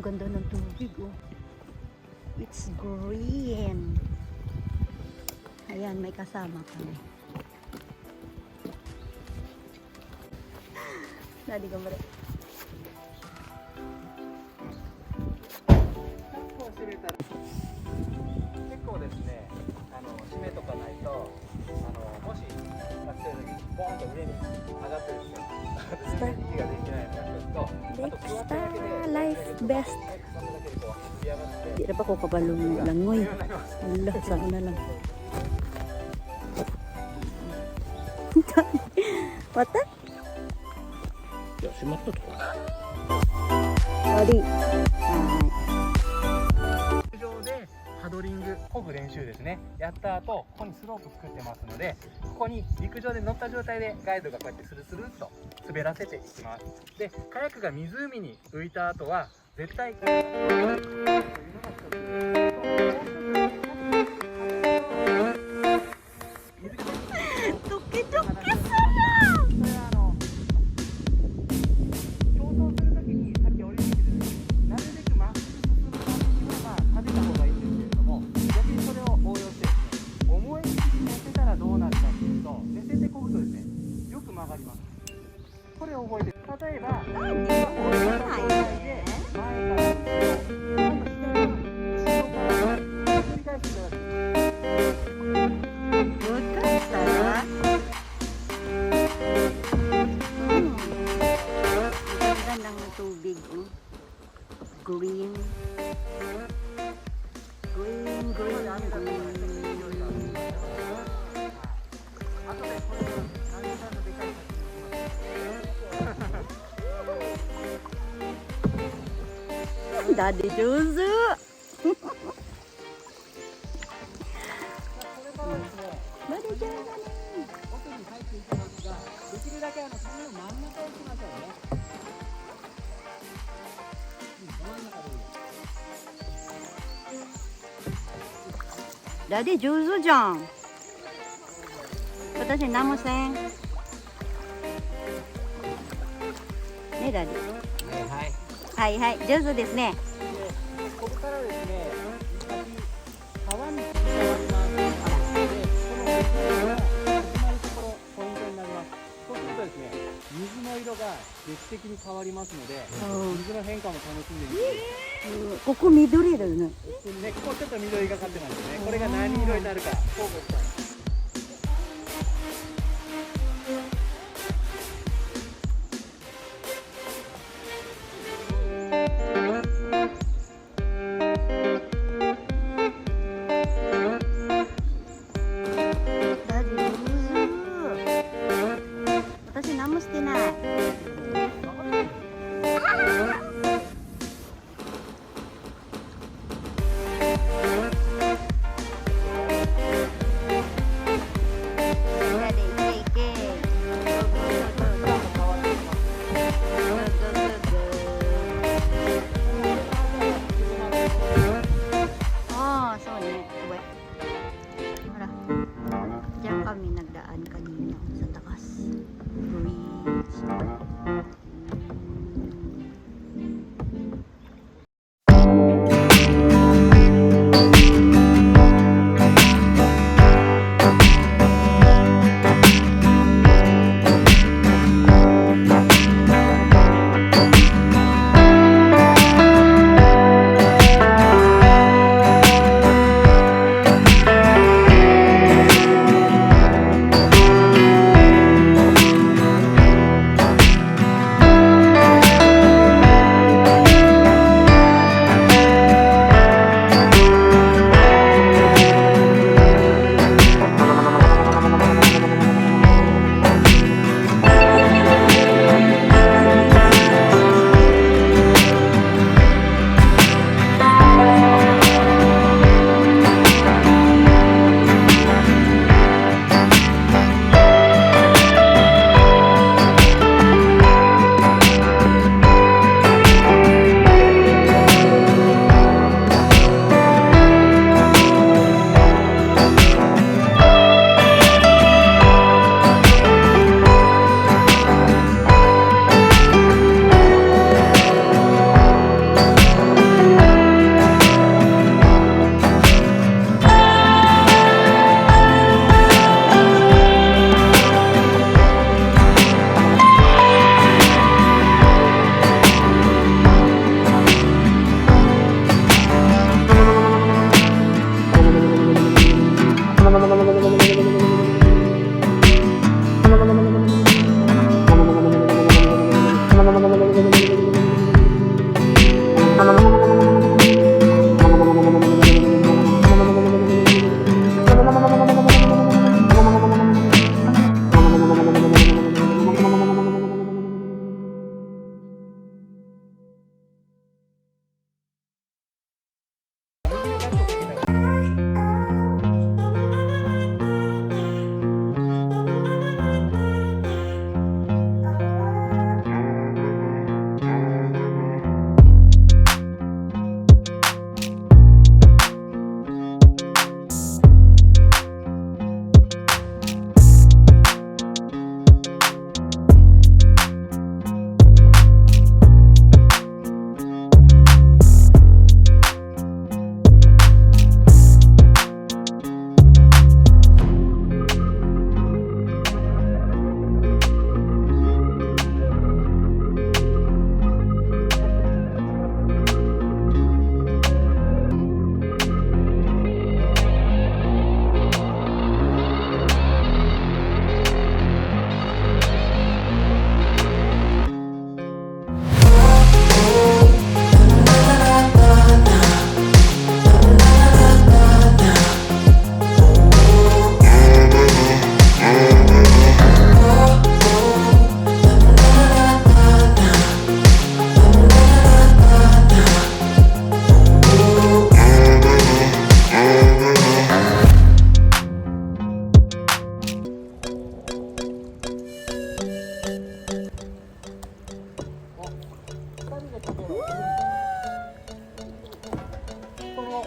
ganda ng tubig, oh. It's green. Ayan, may kasama kami. Daddy, gambar. 結構ですね、締めとかないと、もし学生の時ボーンと上に上がってるんですよ。息ができないのが一つと、あと座っただけで Life best. それだけでこう浮き上がって。 Di na pa ko kabalong langoy. Wala, sana lang. What? いや、閉まったとか。Sorry. 陸上でパドリング漕ぐ練習ですね。やった後、ここにスロープ作ってますので、ここに陸上で乗った状態でガイドがこうやってスルスルっと滑らせていきます。で、カヤックが湖に浮いた後は絶対例えば、tubig, oh. Green. Green, green, green. Daddy Juzu! ダディ上手じゃん。私何もせん。ねダディ。はいはい、上手ですね。ここからですね、川に変わります。で、この水が始まるところポイントになります。そうするとですね、水の色が劇的に変わりますので、水の変化も楽しんでみてください。ここ緑だよね。ね、ここちょっと緑がかってますね。これが何色になるか、交互したい。私何もしてない。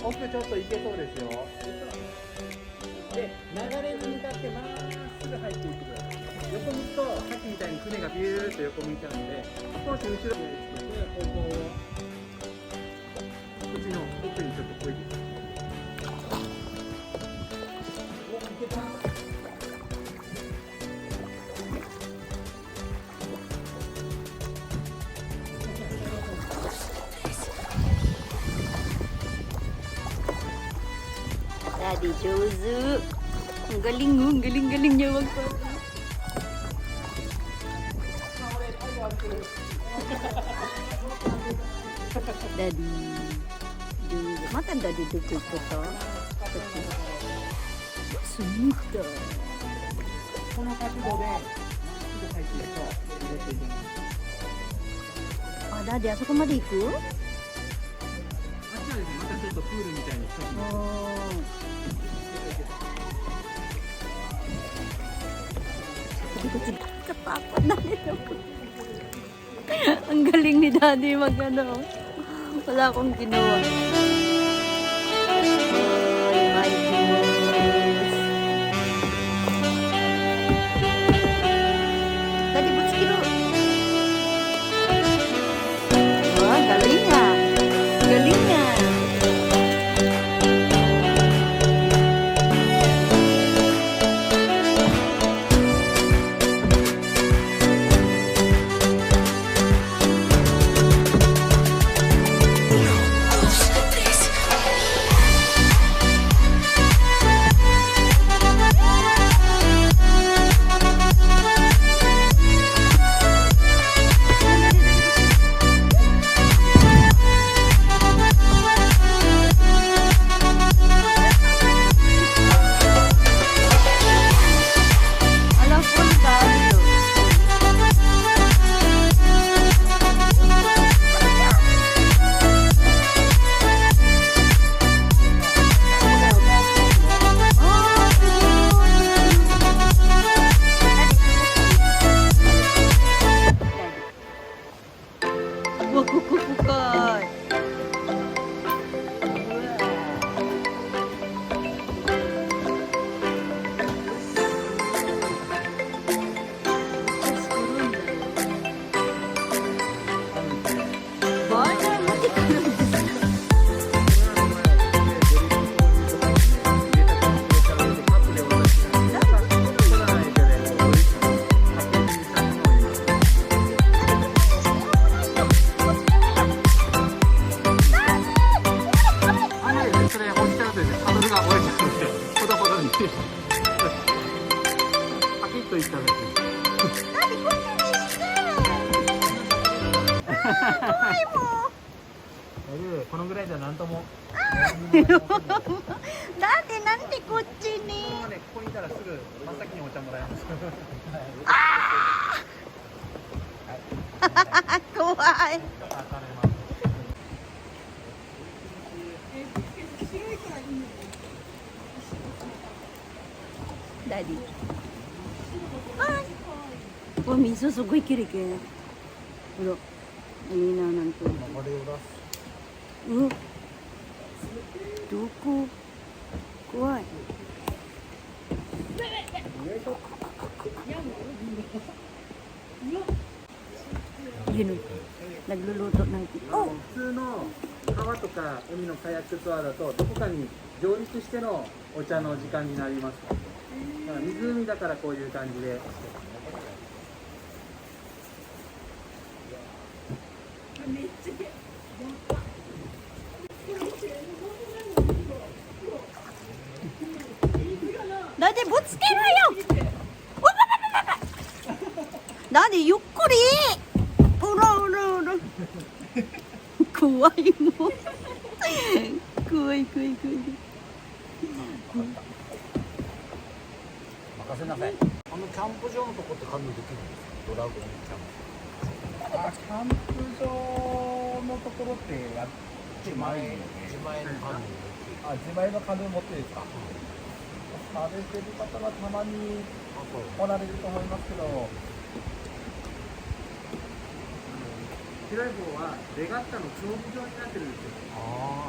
奥ちょっと行けそうですよ。で、流れに向かってまっすぐ入っていってください。横向くと、さっきみたいに船がビューッと横向いちゃうので、少し後ろにつけて、方向を口の奥にちょっとこいて。お、いけた。Daddy Jozu. Ang galing mo, ang galing-galing niya magpapalaki. Daddy Jozu. Matanda dito ko to. Sumita. この角度で、すぐ入っていくと入れていきます。あ、Daddy、あそこまで行く？あっちはですね、またちょっとプールみたいにしてみます。Katakot na nito. Ang galing ni Daddy mag-ano. Wala akong ginawa. Oh my goodness. Daddy, butsi kilo. Oh, galing nga. Galing nga.このぐらいじゃなんとも。だってなんでこっちに。ここにいたらすぐ真っ先にお茶もらえます。怖い。ダディ。わ、水すごいきれいけ。ほら、いいな、なんと。うん。どこ。怖い。Yun, nagluluto ng普通の川とか海のカヤックツアーだとどこかに上陸してのお茶の時間になります。だから湖だからこういう感じで。だってぶつけろよ。だってゆっくり。うらうらうら。怖いもん。怖い怖い怖い。任せなさい。キャンプ場のとこってカヌーできるんですか？ドラゴンキャンプ。キャンプ場のところってやってないよね。自前のカヌー。自前のカヌー持ってですか？されてる方がたまにおられると思いますけど。白い方はレガッタの競技場になってるんですよ。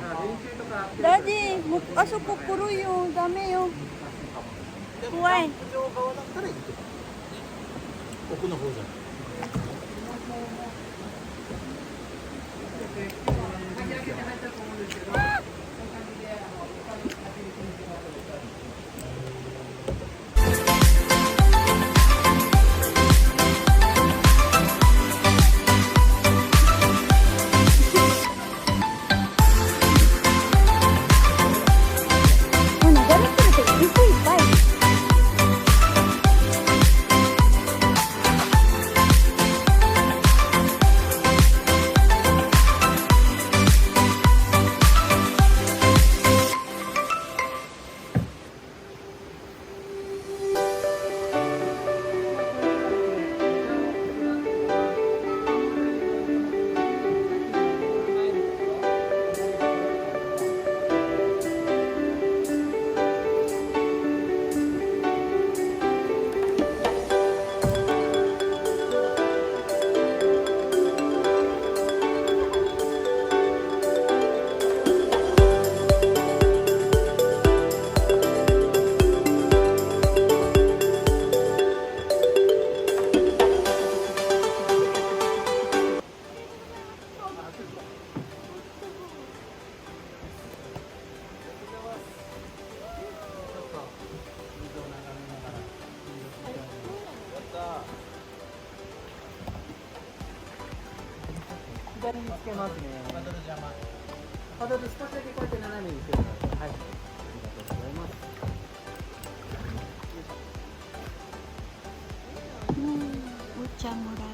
だから練習とかダディ、もうあそこ来るよ、ダメよ。怖い。キャンプ場側だったらいいけどね。奥の方じゃない。鍵開けて入ったと思うんですけど、こういう感じで他に開けてみてください。左につけますね。パドル邪魔。パドル少しだけこうやって斜めにしてください。はい。ありがとうございます。お茶もらう。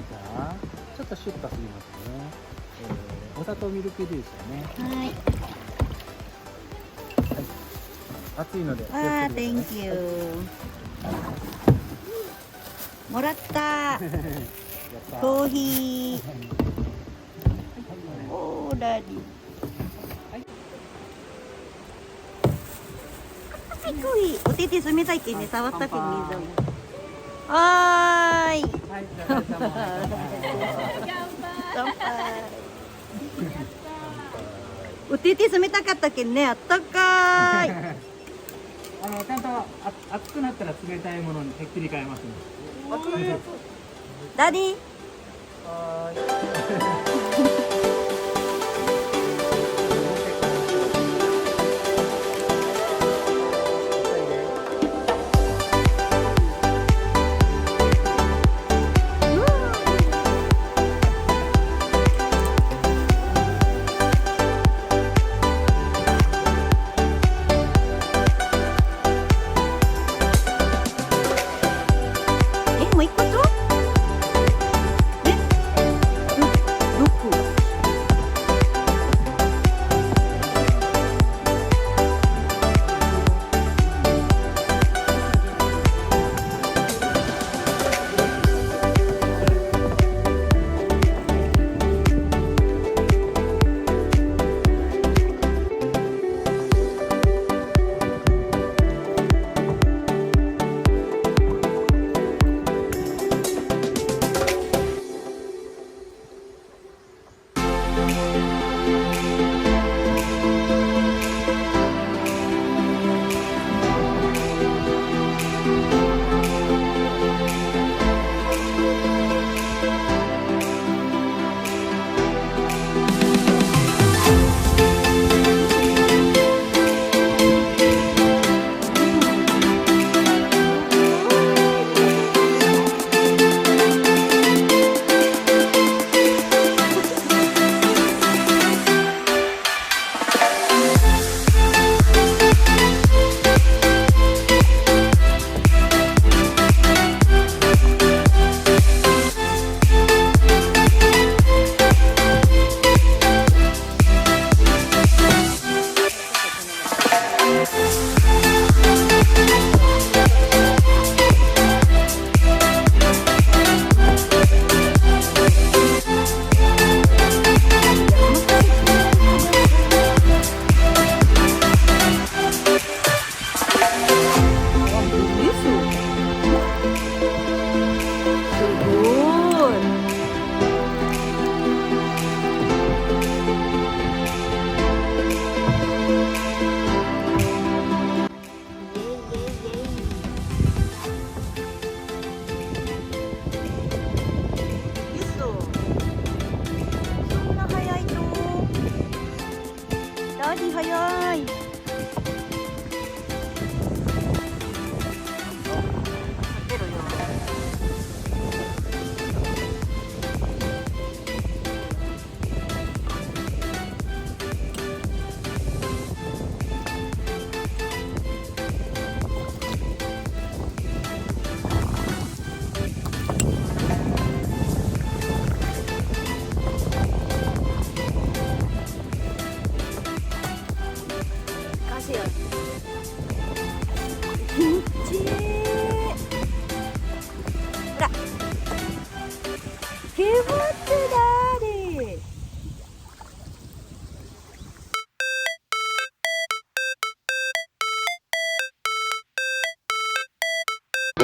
じゃあ、ちょっとシュッとすぎますね。お砂糖ミルクですよね。はい。熱いので。あー、Thank you。もらった。コーヒー。オーラリ。はい、コーヒー。お手手冷たいけんね、触ったけんね。はーい。はい、じゃあ、乾杯。お手手冷たかったけんね、あったかーい。ちゃんと熱くなったら冷たいものに切り替えますね。ダディ。もう一個と？え？どこ？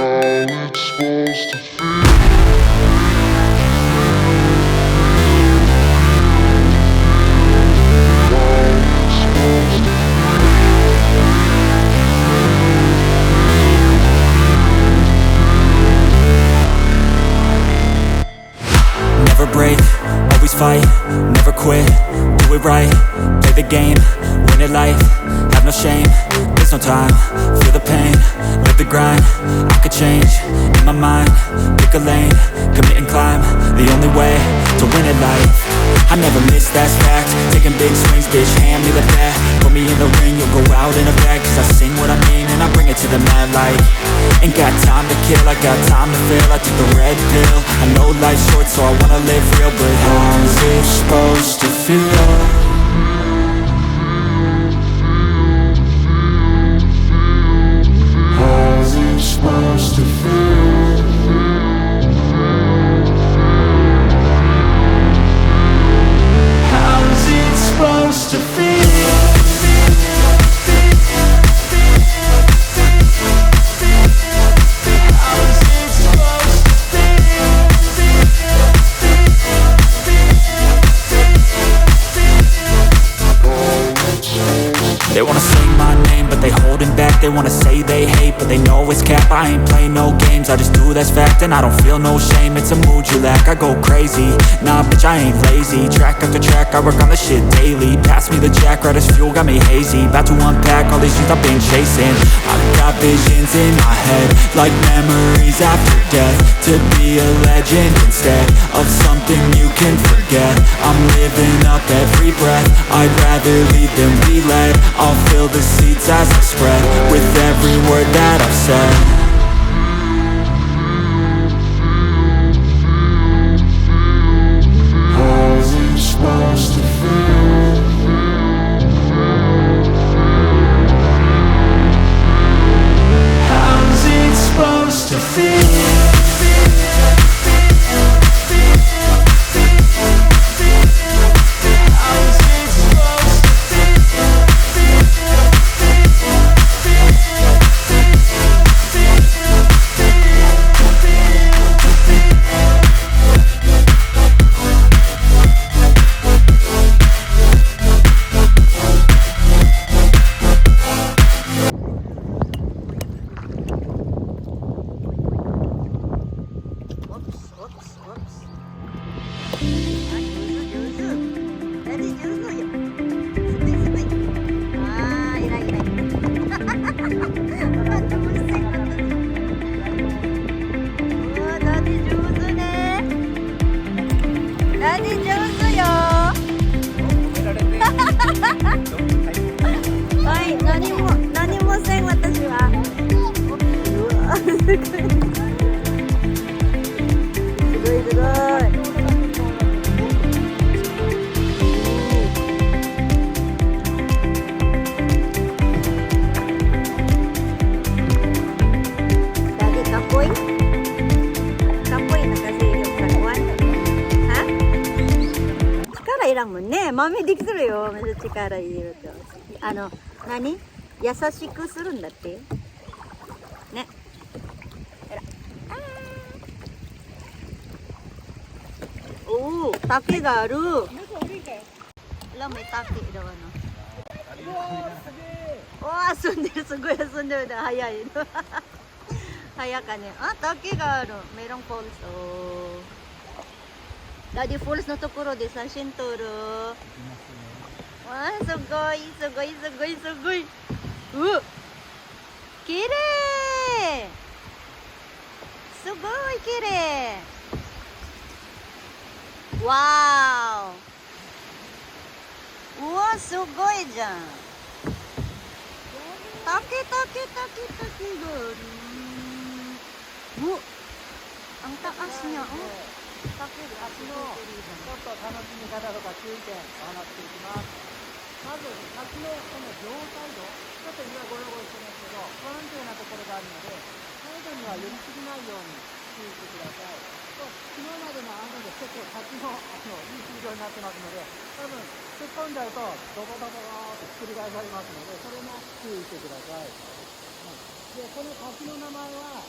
Never break, always fight, never quit, do it right, play the game, win it life, have no shame, there's no time, feel the pain, live the grind, I could change, in my mind, pick a lane, commit and climb, the only way to win at life. I never miss, that's fact, taking big swings, bitch, hand me the bat, put me in the ring, you'll go out in a bag, cause I sing what I mean and I bring it to the mad light. Ain't got time to kill, I got time to feel, I took the red pill, I know life's short so I wanna live real, but how's it supposed to feel? How's it supposed to feel? How's it supposed to feel? They wanna say my name, but they holding back. They wanna say they hate, but they know it's cap. I ain't play no games, I just do that's fact. And I don't feel no shame, it's a mood you lack. I go crazy, nah bitch I ain't lazy. Track after track, I work on this shit daily. Pass me the jack, right as fuel, got me hazy. About to unpack all these things I've been chasing. I've got visions in my head, like memories after death. To be a legend instead of something you can forget. I'm living up every breath, I'd rather lead than be led. I'll fill the seats as I spread with every word that I've said. How's it supposed to feel? How's it supposed to feel?豆できるよ、めっちゃ力入れると。何？優しくするんだって。ね。おお、竹がある。ラメ竹だわな。おお、遊んでる、すごい遊んでるだ、早い。早かね。あ、竹がある。メロンフォールス。ラディフォールスのところで写真撮る。わあ、すごい、すごい、すごい、すごい。きれい。すごいきれい。わーお。うわ、すごいじゃん。竹がある。ang taas niya, oh.竹のちょっと楽しみ方とか注意点お話していきます。まず滝のこの両サイド、ちょっと今ゴロゴロしてますけど、不安定なところがあるので、サイドには寄りすぎないように注意してください。と昨日までの雨で結構滝のいい水量になってますので、多分突っ込んじゃうとドボドボとひっくり返されますので、それも注意してください。でこの滝の名前は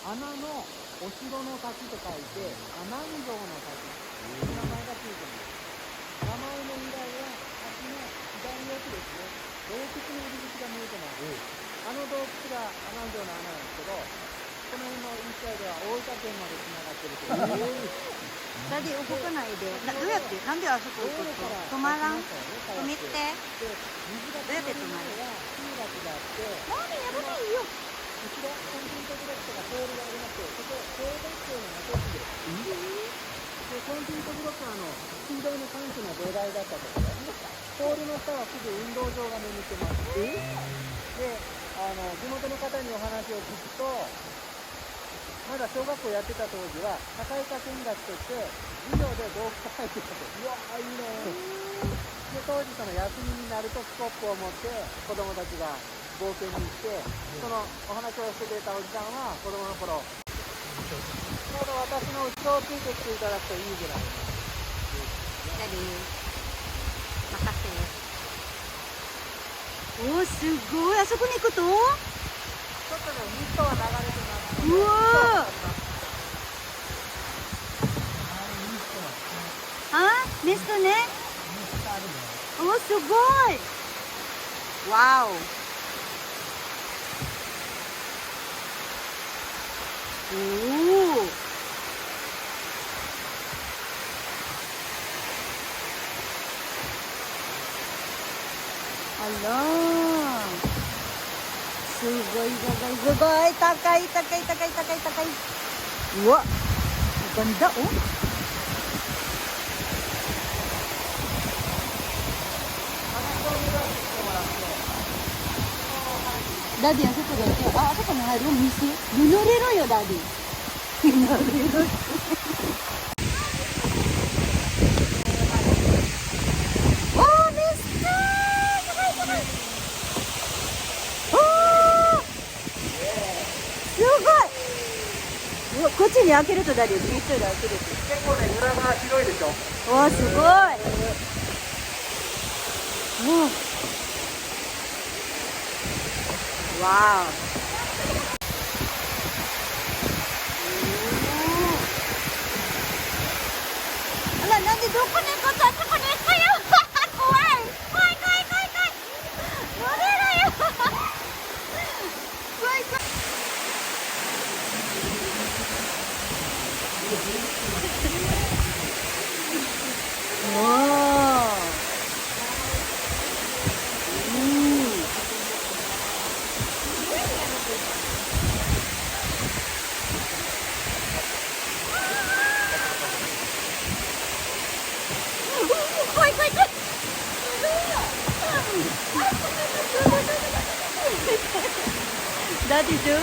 穴のお城の滝と書いて穴城の滝、名前がついています。名前の由来は滝の左奥ですね、洞窟の入り口が見えてます。あの洞窟が穴城の穴なんですけど、この辺の一帯では大分県までつながってるという。ダディ動かないで。どうやって？なんであそこ行くと？止まらん？止めて。どうやって止まる？集落があって、マミやらないよ。後ろコンクリートブロックとかポールがありまして、そこ小学校の跡地です。でコンクリートブロックは水道のタンクの土台だったところ、ポールの下はすぐ運動場が眠ってます。で地元の方にお話を聞くと、まだ小学校やってた当時は社会科見学として授業で洞窟入ってたと。うわーいいね。で当時その休みになるとスコップを持って子供たちが冒険に行って、そのお話をしてくれたおじさんは子供の頃、ちょうど私の後ろをついてきていただくといいぐらい。ダディ任せて。おー、すごい。あそこに行くとちょっとね、ミストは流れてます。うわー、ミストね。おー、すごい。わお。おお。あらー。すごいすごい高い。うわ、ganda oh. Daddy, aそこだよ。あそこに入る水。ぬれろよ、ダディ。ぬれろ。こっちに開けるとダディ、ピットで開けると。結構ね、裏側広いでしょ。おー、すごい。わー。あら、なんでどこに行くとあそこに行くよ。怖い。乗れないよ。怖い。おー。怖い。ダディ上手。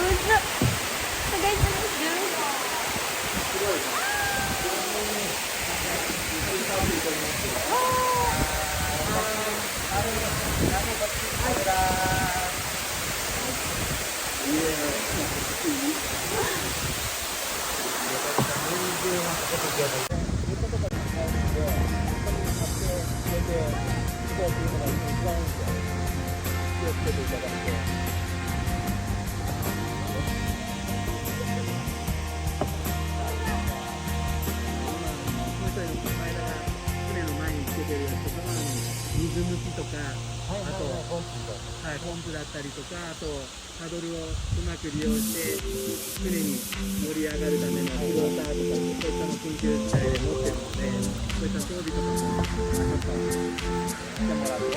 水抜きとか、あとポンプだったりとか、あとパドルをうまく利用して船に乗り上がるためのフローターとか、そういったの緊急事態で持ってるので、そういった装備とかもちょっとしてもらって。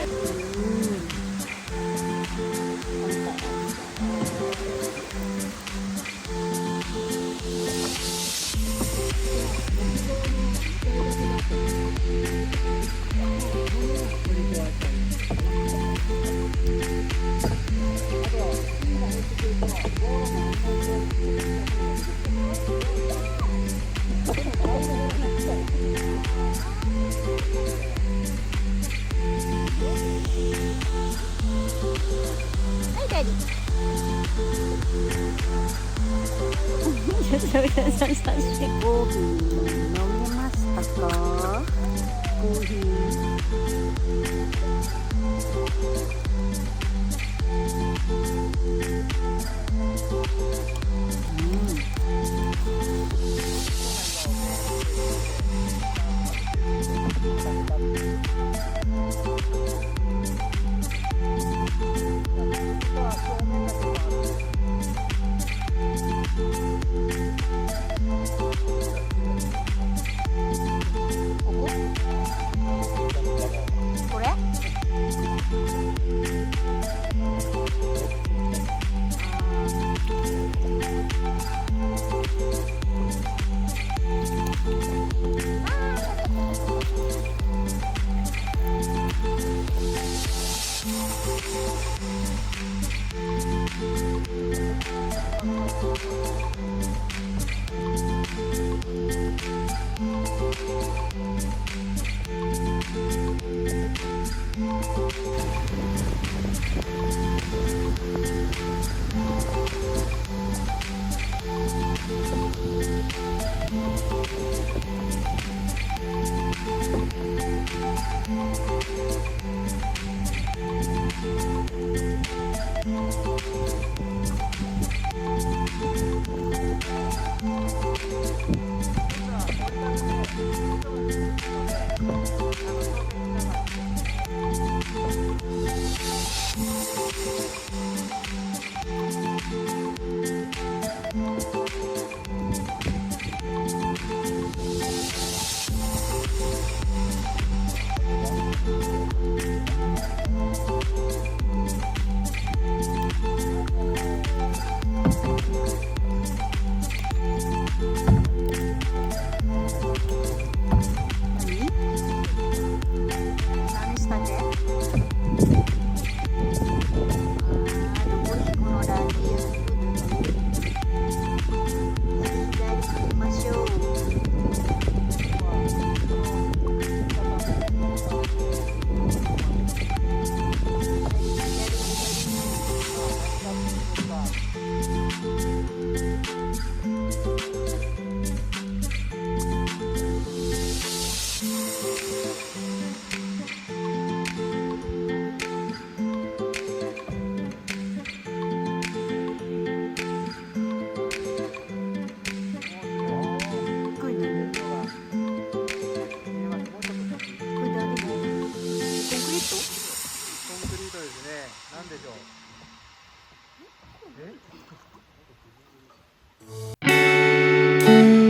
コーヒー飲めましたか？コーヒー。これ？何したっけ？このランディング左行きましょう。なんでしょう。え？